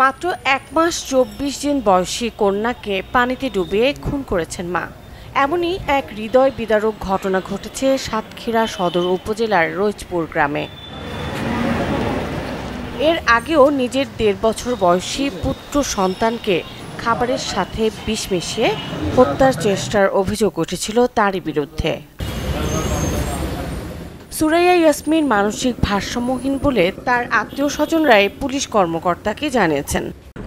মাত্র 1 মাস 24 দিন বয়সী কন্যাকে পানিতে ডুবিয়ে খুন করেছেন মা। এমনই এক হৃদয় বিদারক ঘটনা ঘটেছে সাতক্ষীরা সদর উপজেলার রইচপুর গ্রামে। এর আগেও নিজের 1.5 বছর বয়সী পুত্র সন্তানকে খাবারের সাথে বিষ মিশিয়ে হত্যার চেষ্টার অভিযোগ উঠেছিল তারই বিরুদ্ধে। সুরাইয়া ইয়াসমিন মানসিক ভারসাম্যহীন বলে তার আত্মীয় স্বজনরাই পুলিশ কর্মকর্তাকে জানিয়েছেন।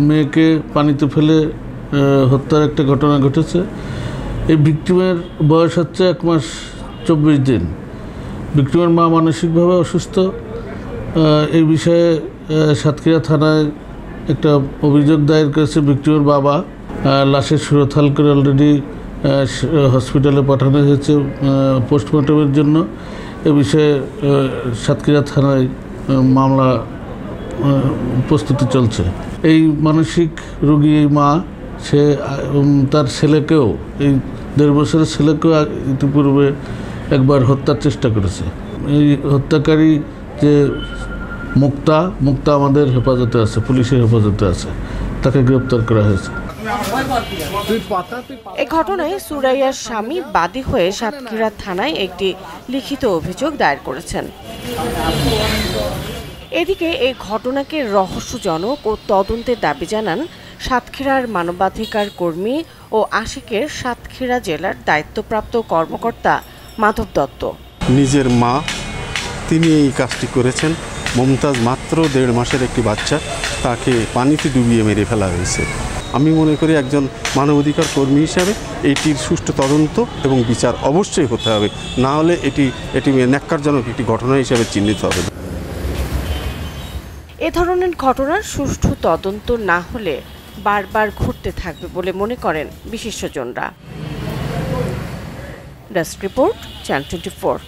মেয়েকে পানিতে ফেলে হত্যার একটা ঘটনা ঘটেছে। এই ভিকটিমের বয়স হচ্ছে 1 মাস 24 দিন। ভিকটিমের মা মানসিকভাবে অসুস্থ। এই বিষয়ে সাতক্ষীরা থানায় একটা অভিযোগ দায়ের করেছে ভিকটিমের বাবা। লাশের সুরতহাল করে অলরেডি হসপিটালে পাঠানো হয়েছে পোস্টমর্টমের জন্য। এ বিষয়ে সাতক্ষীরা থানায় মামলা প্রস্তুতি চলছে। এই মানসিক রোগী এই মা, সে তার ছেলেকেও, এই 1.5 বছরের ছেলেকেও ইতিপূর্বে একবার হত্যার চেষ্টা করেছে। এই হত্যাকারী যে মুক্তা আমাদের হেফাজতে আছে, পুলিশের হেফাজতে আছে, তাকে গ্রেপ্তার করা হয়েছে। এই ঘটনায় সুরাইয়ার স্বামী বাদী হয়ে সাতক্ষীরা থানায় একটি লিখিত অভিযোগ দায়ের করেছেন। এদিকে এই ঘটনাকে রহস্যজনক ও তদন্তের দাবি জানান সাতক্ষীরার মানবাধিকার কর্মী ও আশিকের সাতক্ষীরা জেলার দায়িত্বপ্রাপ্ত কর্মকর্তা মাধব দত্ত। নিজের মা তিনি এই কাজটি করেছেন। মমতাজ মাত্র 1.5 মাসের একটি বাচ্চা, তাকে পানিতে ডুবিয়ে মেরে ফেলা হয়েছে। আমি মনে করি একজন মানবাধিকার কর্মী হিসাবে এইটির সুষ্ঠু তদন্ত এবং বিচার অবশ্যই হতে হবে, না হলে এটি ন্যাক্কারজনক একটি ঘটনা হিসাবে চিহ্নিত হবে। এ ধরনের ঘটনার সুষ্ঠু তদন্ত না হলে বারবার ঘটতে থাকবে বলে মনে করেন বিশেষজ্ঞরা। Desk report, channel 24।